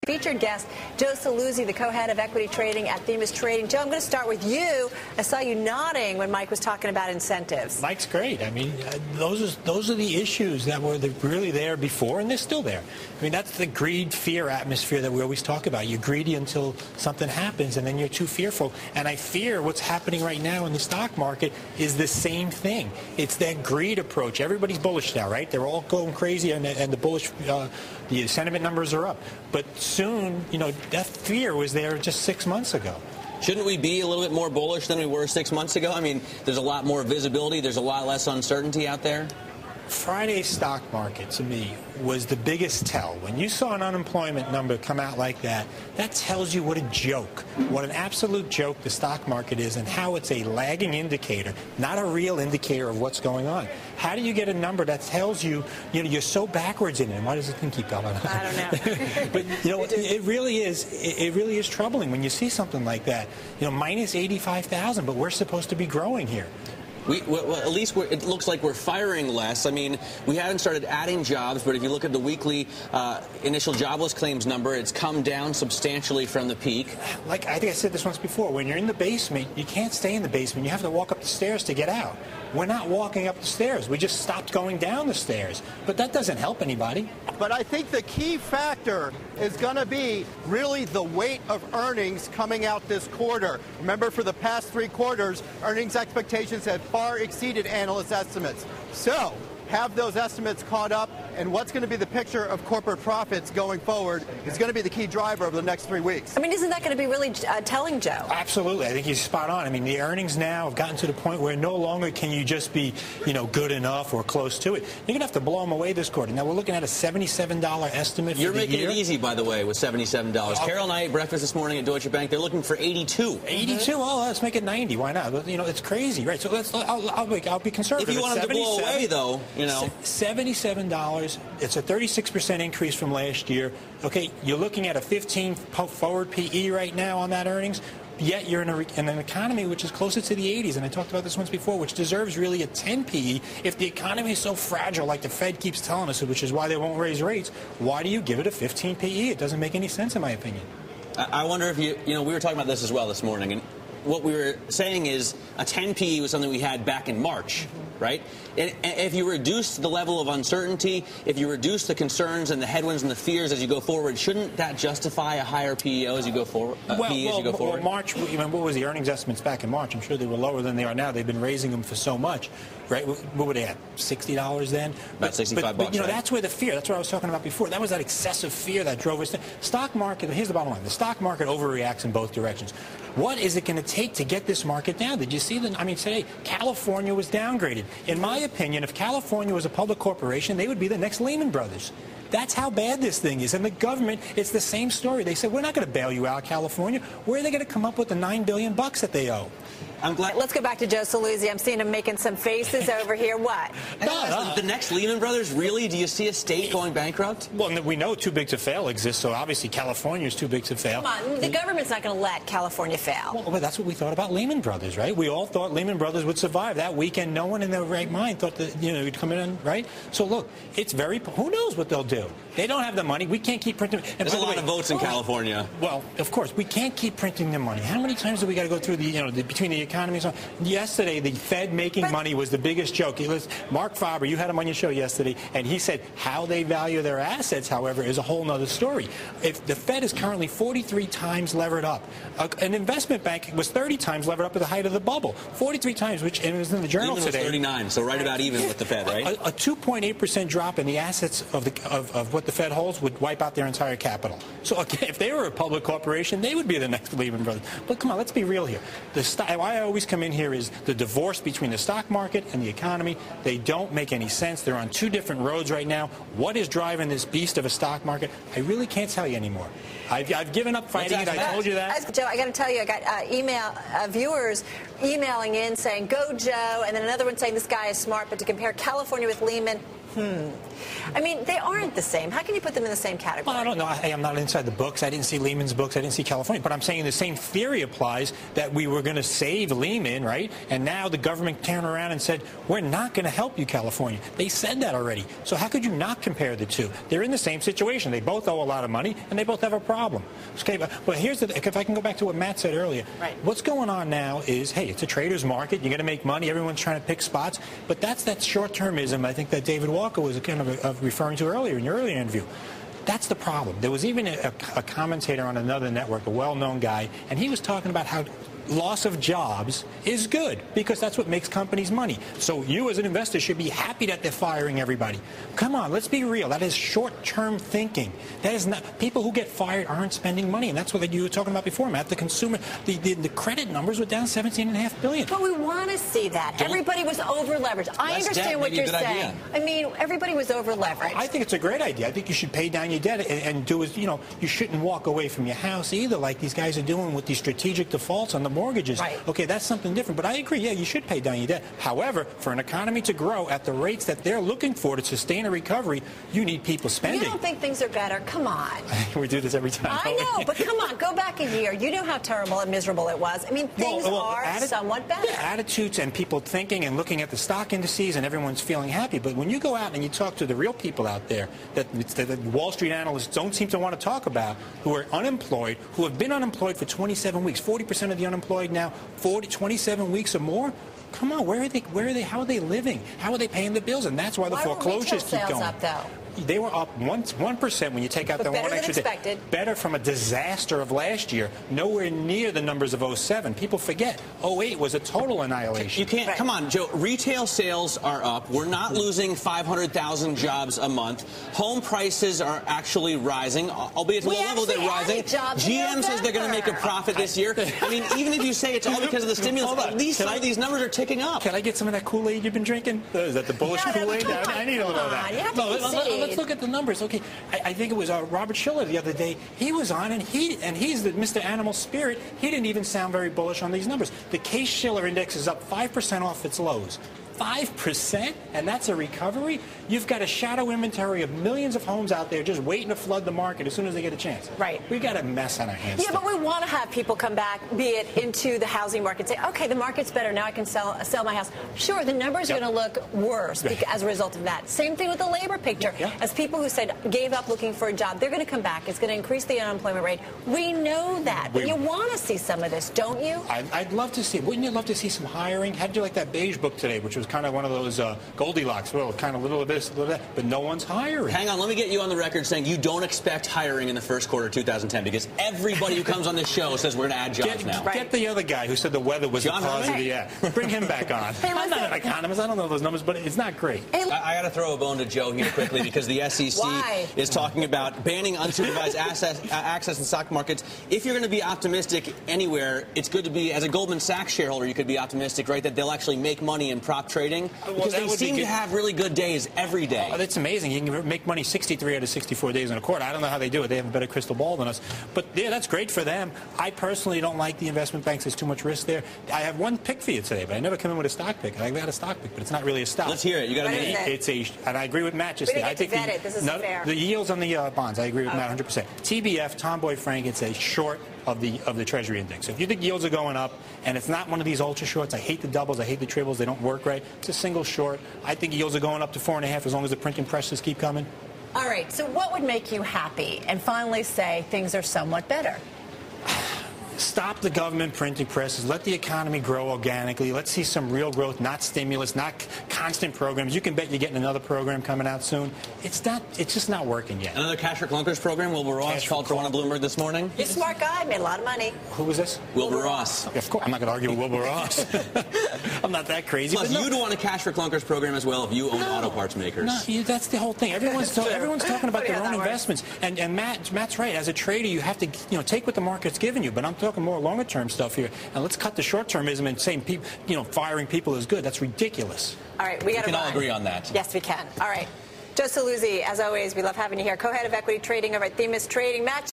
Featured guest, Joe Saluzzi, the co-head of equity trading at Themis Trading. Joe, I'm going to start with you. I saw you nodding when Mike was talking about incentives. Mike's great. I mean, those are the issues that were really there before, and they're still there. I mean, that's the greed, fear atmosphere that we always talk about. You're greedy until something happens, and then you're too fearful. And I fear what's happening right now in the stock market is the same thing. It's that greed approach. Everybody's bullish now, right? They're all going crazy, and the bullish, the sentiment numbers are up. But soon, you know, that fear was there just 6 months ago. Shouldn't we be a little bit more bullish than we were 6 months ago? I mean, there's a lot more visibility. There's a lot less uncertainty out there. Friday's stock market, to me, was the biggest tell. When you saw an unemployment number come out like that, that tells you what a joke, what an absolute joke the stock market is, and how it's a lagging indicator, not a real indicator of what's going on. How do you get a number that tells you, you know, you're so backwards in it? And why does the thing keep going? I don't know. But, you know, it really is troubling when you see something like that. You know, minus 85,000, but we're supposed to be growing here. Well, at least it looks like we're firing less. I mean, we haven't started adding jobs, but if you look at the weekly initial jobless claims number, it's come down substantially from the peak. Like I think I said this once before, when you're in the basement, you can't stay in the basement. You have to walk up the stairs to get out. We're not walking up the stairs. We just stopped going down the stairs. But that doesn't help anybody. But I think the key factor is going to be really the weight of earnings coming out this quarter. Remember, for the past 3 quarters, earnings expectations have far exceeded analyst estimates. So, have those estimates caught up, and what's going to be the picture of corporate profits going forward is going to be the key driver over the next 3 weeks. I mean, isn't that going to be really telling, Joe? Absolutely. I think he's spot on. I mean, the earnings now have gotten to the point where no longer can you just be, you know, good enough or close to it. You're going to have to blow them away this quarter. Now, we're looking at a $77 estimate for the year. You're making it easy, by the way, with $77. Carol and I ate breakfast this morning at Deutsche Bank. They're looking for 82. 82? Oh, let's make it 90. Why not? You know, it's crazy, right? So I'll be conservative. If you want them to blow away, though, you know. $77. It's a 36% increase from last year. Okay, you're looking at a 15 forward PE right now on that earnings. Yet you're in an economy which is closer to the 80s, and I talked about this once before, which deserves really a 10 PE. If the economy is so fragile, like the Fed keeps telling us, which is why they won't raise rates, why do you give it a 15 PE? It doesn't make any sense, in my opinion. I wonder if you know, we were talking about this as well this morning, and what we were saying is a 10 PE was something we had back in March, right? And if you reduce the level of uncertainty, if you reduce the concerns and the headwinds and the fears as you go forward, shouldn't that justify a higher PEO as you go forward? Well, March, what was the earnings estimates back in March? I'm sure they were lower than they are now. They've been raising them for so much, right? What were they at? $60 then? About 65 bucks, you know, right? That's where the fear, that's what I was talking about before. That was that excessive fear that drove us. Stock market, here's the bottom line. The stock market overreacts in both directions. What is it going to take to get this market down? Did you see I mean, today, California was downgraded. In my opinion, if California was a public corporation, they would be the next Lehman Brothers. That's how bad this thing is. And the government, it's the same story. They said, we're not going to bail you out, California. Where are they going to come up with the $9 billion that they owe? I'm glad. Let's go back to Joe Saluzzi. I'm seeing him making some faces over here. What? The next Lehman Brothers, really? Do you see a state going bankrupt? Well, we know too big to fail exists, so obviously California is too big to fail. Come on, the government's not going to let California fail. Well, that's what we thought about Lehman Brothers, right? We all thought Lehman Brothers would survive. That weekend, no one in their right mind thought that, you know, it'd come in, right? So, look, it's who knows what they'll do? They don't have the money. We can't keep printing. And there's a lot of votes in California. Well, of course, we can't keep printing the money. How many times do we got to go through between the economies? Yesterday, the Fed making money was the biggest joke. Mark Faber, you had him on your show yesterday, and he said how they value their assets, however, is a whole other story. If the Fed is currently 43 times levered up, an investment bank was 30 times levered up at the height of the bubble. 43 times, which it was in the journal Lehman today. Was 39, so right about even with the Fed, right? A 2.8% drop in the assets of what the Fed holds would wipe out their entire capital. So again, if they were a public corporation, they would be the next Lehman Brothers. But come on, let's be real here. Why I always come in here is the divorce between the stock market and the economy. They don't make any sense. They're on two different roads right now. What is driving this beast of a stock market? I really can't tell you anymore. I've given up fighting it. I told you that. Joe, I got to tell you, I got viewers emailing in saying, go Joe, and then another one saying this guy is smart, but to compare California with Lehman, I mean, they aren't the same. How can you put them in the same category? Well, I don't know. I'm not inside the books. I didn't see Lehman's books. I didn't see California. But I'm saying the same theory applies, that we were going to save Lehman, right? And now the government turned around and said, we're not going to help you, California. They said that already. So how could you not compare the two? They're in the same situation. They both owe a lot of money, and they both have a problem. Okay, but here's the, if I can go back to what Matt said earlier. Right. What's going on now is, hey, it's a trader's market. You're going to make money. Everyone's trying to pick spots. But that's that short-termism, I think, that David Walker was kind of referring to earlier in your earlier interview. That's the problem. There was even a commentator on another network, a well-known guy, and he was talking about how loss of jobs is good because that's what makes companies money. So you as an investor should be happy that they're firing everybody. Come on, let's be real. That is short-term thinking. That is not, people who get fired aren't spending money, and that's what you were talking about before, Matt. The consumer, the credit numbers were down $17.5 billion. But we want to see that. Everybody was over-leveraged. I understand what you're saying. I mean, everybody was over-leveraged. I think it's a great idea. I think you should pay down your debt and do as, you know, you shouldn't walk away from your house either like these guys are doing with these strategic defaults on the mortgages. Right. Okay, that's something different. But I agree, yeah, you should pay down your debt. However, for an economy to grow at the rates that they're looking for to sustain a recovery, you need people spending. You don't think things are better? Come on. We do this every time. I know, but come on, go back a year. You know how terrible and miserable it was. I mean, things are somewhat better. Yeah, attitudes and people thinking and looking at the stock indices and everyone's feeling happy. But when you go out and you talk to the real people out there that Wall Street analysts don't seem to want to talk about, who are unemployed, who have been unemployed for 27 weeks, 40% of the unemployed now, 27 weeks or more. Come on, where are they? How are they living? How are they paying the bills? And that's why the foreclosures keep going. Up, though? They were up 1% when you take out the one extra day. Better from a disaster of last year. Nowhere near the numbers of 07. People forget 08 was a total annihilation. You can't. Come on, Joe. Retail sales are up. We're not losing 500,000 jobs a month. Home prices are actually rising, albeit to the level they're rising. GM says they're going to make a profit this year. I mean, even if you say it's all because of the stimulus, at least some of these numbers are ticking up. Can I get some of that Kool-Aid you've been drinking? Is that the bullish Kool-Aid? I need a little of that. Let's look at the numbers. Okay, I think it was Robert Schiller the other day. He was on, and he's the Mr. Animal Spirit. He didn't even sound very bullish on these numbers. The Case-Shiller index is up 5% off its lows. 5%? And that's a recovery? You've got a shadow inventory of millions of homes out there just waiting to flood the market as soon as they get a chance. Right. We've got a mess on our hands. Yeah, but we want to have people come back, be it into the housing market, say, okay, the market's better, now I can sell my house. Sure, the numbers are going to look worse as a result of that. Same thing with the labor picture. Yeah. As people who said gave up looking for a job, they're going to come back. It's going to increase the unemployment rate. We know that. But you want to see some of this, don't you? I'd love to see. Wouldn't you love to see some hiring? How did you like that beige book today, which was kind of one of those Goldilocks, well, kind of a little of this, a little of that, but no one's hiring. Hang on, let me get you on the record saying you don't expect hiring in the first quarter of 2010 because everybody who comes on this show says we're going to add jobs now. Get the other guy who said the weather was the cause of the Bring him back on. I'm not an economist. I don't know those numbers, but it's not great. I got to throw a bone to Joe here quickly because the SEC is talking about banning unsupervised access in stock markets. If you're going to be optimistic anywhere, it's good to be, as a Goldman Sachs shareholder, you could be optimistic, right, that they'll actually make money in prop trading because they seem to have really good days every day. Oh, that's amazing. You can make money 63 out of 64 days in a quarter. I don't know how they do it. They have a better crystal ball than us. But yeah, that's great for them. I personally don't like the investment banks. There's too much risk there. I have one pick for you today, but I never come in with a stock pick. I got a stock pick, but it's not really a stock. Let's hear it. You got to make it. And I agree with Matt just there. I think the yields on the bonds. I agree with Matt 100%. TBF, Tomboy Frank, it's a short of the Treasury index. So if you think yields are going up, and it's not one of these ultra shorts, I hate the doubles, I hate the triples, they don't work right. It's a single short. I think yields are going up to 4.5 as long as the printing presses keep coming. All right. So what would make you happy and finally say things are somewhat better? Stop the government printing presses. Let the economy grow organically. Let's see some real growth, not stimulus, not constant programs. You can bet you're getting another program coming out soon. It's just not working yet. Another Cash for Clunkers program. Wilbur Ross called for one on Bloomberg this morning. He's a smart guy. Made a lot of money. Who was this? Wilbur Ross. Of course. I'm not going to argue with Wilbur Ross. I'm not that crazy. Plus, you'd want a Cash for Clunkers program as well if you owned auto parts makers. No, that's the whole thing. Everyone's talking about their own investments. And Matt's right. As a trader, you have to take what the market's giving you. But I'm talking more longer term stuff here, and let's cut the short-termism and saying people, firing people is good. That's ridiculous. All right, we can all agree on that. Yes, we can. All right, Joe Saluzzi, as always, we love having you here, co-head of equity trading over at Themis Trading. Matt.